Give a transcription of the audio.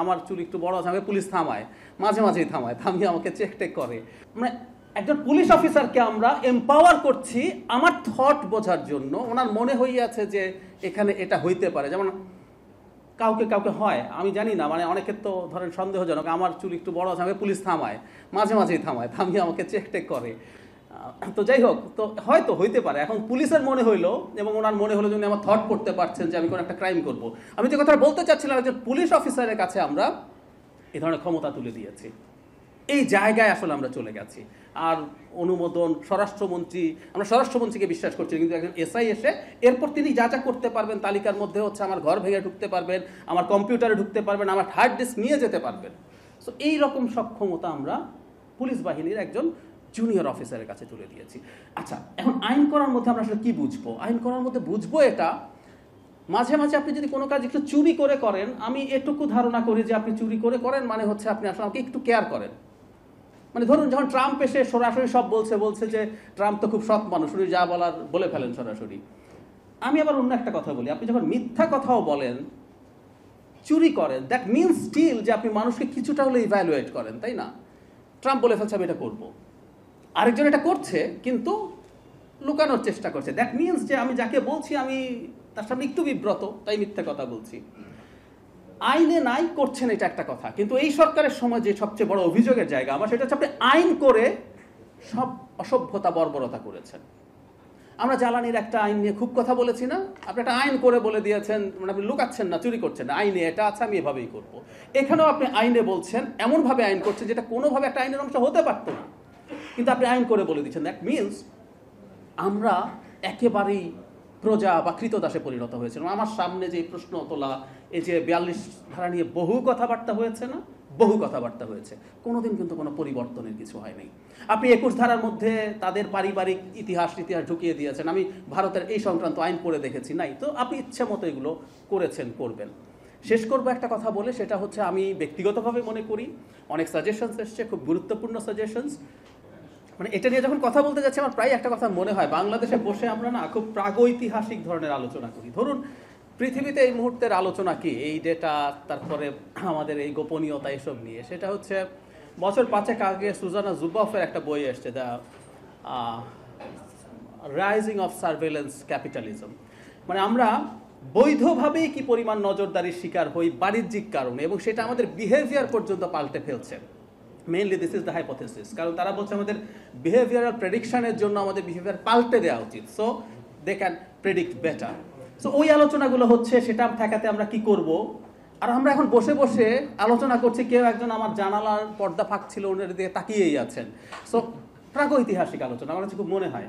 আমার চুল একটু বড় আছে, আমাকে পুলিশ থামায়, মাঝে মাঝেই থামিয়ে আমাকে চেক টেক করে। মানে একজন পুলিশ অফিসারকে আমরা এম্পাওয়ার করছি আমার থট বোঝার জন্য। ওনার মনে হইয়াছে যে এখানে এটা হইতে পারে, যেমন কাউকে কাউকে হয় আমি জানি না, মানে অনেকের তো ধরেন সন্দেহজনক, আমার চুল একটু বড় আছে, আমাকে পুলিশ থামায়, মাঝে মাঝেই থামিয়ে আমাকে চেক টেক করে। তো যাই হোক, তো হয়তো হইতে পারে। এখন পুলিশের মনে হইলো এবং ওনার মনে হলো যে উনি আমার থট করতে পারছেন যে আমি কোনো একটা ক্রাইম করব। আমি যে কথা বলতে চাচ্ছিলাম, একজন পুলিশ অফিসারের কাছে আমরা এই ধরনের ক্ষমতা তুলে দিয়েছি, এই জায়গায় আসলে আমরা চলে গেছি। আর অনুমোদন স্বরাষ্ট্রমন্ত্রী, আমরা স্বরাষ্ট্রমন্ত্রীকে বিশ্বাস করছি, কিন্তু একজন এসআই এসে এরপর তিনি যা যা করতে পারবেন তালিকার মধ্যে হচ্ছে আমার ঘর ভেঙে ঢুকতে পারবেন, আমার কম্পিউটারে ঢুকতে পারবেন, আমার হার্ড ডিস্ক নিয়ে যেতে পারবেন। সো এই রকম সক্ষমতা আমরা পুলিশ বাহিনীর একজন জুনিয়র অফিসারের কাছে তুলে দিয়েছি। আচ্ছা, এখন আইন করার মধ্যে আমরা আসলে কি বুঝবো? আইন করার মধ্যে বুঝবো এটা, মাঝে মাঝে আপনি যদি কোনো কাজ একটু চুরি করে করেন, আমি এটুকু ধারণা করি যে আপনি চুরি করে করেন মানে হচ্ছে আপনি আসলে আমাকে একটু কেয়ার করেন। মানে ধরুন যখন ট্রাম্প এসে সরাসরি সব বলছে যে ট্রাম্প তো খুব সৎ মানুষ, উনি যা বলার বলে ফেলেন সরাসরি। আমি আবার অন্য একটা কথা বলি, আপনি যখন মিথ্যা কথাও বলেন, চুরি করেন, দ্যাট মিনস স্টিল যে আপনি মানুষকে কিছুটা হলে ইভ্যালুয়েট করেন, তাই না? ট্রাম্প বলে ফেলছে আমি এটা করবো, আরেকজন এটা করছে কিন্তু লুকানোর চেষ্টা করছে, দ্যাট মিনস যে আমি যাকে বলছি আমি তার সামনে একটু বিব্রত, তাই মিথ্যা কথা বলছি। আইনে নাই করছেন এটা একটা কথা, কিন্তু এই সরকারের সময় যে সবচেয়ে বড় অভিযোগের জায়গা আমার, সেটা হচ্ছে আপনি আইন করে সব অসভ্যতা বর্বরতা করেছেন। আমরা জ্বালানির একটা আইন নিয়ে খুব কথা বলেছি না? আপনি একটা আইন করে বলে দিয়েছেন, মানে আপনি লুকাচ্ছেন না, চুরি করছেন না, আইনে এটা আছে আমি এভাবেই করবো। এখানেও আপনি আইনে বলছেন, এমনভাবে আইন করছেন যেটা কোনোভাবে একটা আইনের অংশ হতে পারতো না, কিন্তু আপনি আইন করে বলে দিচ্ছেন। দ্যাট মিনস আমরা একেবারেই প্রজা বা কৃতদাসে পরিণত হয়েছিলাম। আমার সামনে যে প্রশ্ন তোলা, এই যে 42 ধারা নিয়ে বহু কথাবার্তা হয়েছে না, বহু কথাবার্তা হয়েছে, কোনোদিন কিন্তু কোনো পরিবর্তনের কিছু হয়নি। আপনি 21 ধারার মধ্যে তাদের পারিবারিক ইতিহাস ঢুকিয়ে দিয়েছেন। আমি ভারতের এই সংক্রান্ত আইন পড়ে দেখেছি, নাই তো আপনি ইচ্ছে মতো এগুলো করেছেন, করবেন। শেষ করবো একটা কথা বলে, সেটা হচ্ছে আমি ব্যক্তিগতভাবে মনে করি অনেক সাজেশনস এসছে, খুব গুরুত্বপূর্ণ সাজেশনস। মানে এটা নিয়ে যখন কথা বলতে যাচ্ছি আমার প্রায় একটা কথা মনে হয়, বাংলাদেশে বসে আমরা না খুব প্রাগৈতিহাসিক ধরনের আলোচনা করি। ধরুন পৃথিবীতে এই মুহূর্তের আলোচনা কি, এই ডেটা, তারপরে আমাদের এই গোপনীয়তা, এসব নিয়ে। সেটা হচ্ছে বছর 5 আগে সুজানা জুবফের একটা বই এসছে, the rising of surveillance capitalism. মানে আমরা বৈধভাবেই কি পরিমাণ নজরদারির শিকার হই বাণিজ্যিক কারণে, এবং সেটা আমাদের বিহেভিয়ার পর্যন্ত পাল্টে ফেলছে। Mainly this is the hypothesis, কারণ তারা বলছে আমাদের বিহেভিয়ারাল প্রেডিকশনের জন্য আমাদের বিহেভিয়ার পাল্টে দেওয়া উচিত, so they can predict better. So ওই আলোচনাগুলো হচ্ছে, সেটা ঠেকাতে আমরা কি করব। আর আমরা এখন বসে বসে আলোচনা করছি, কেউ একজন আমার জানালার পর্দা ফাঁক ছিল ওনার দিকে তাকিয়েই আছেন। সো প্রাগৈতিহাসিক আলোচনা আমার কাছে খুব মনে হয়।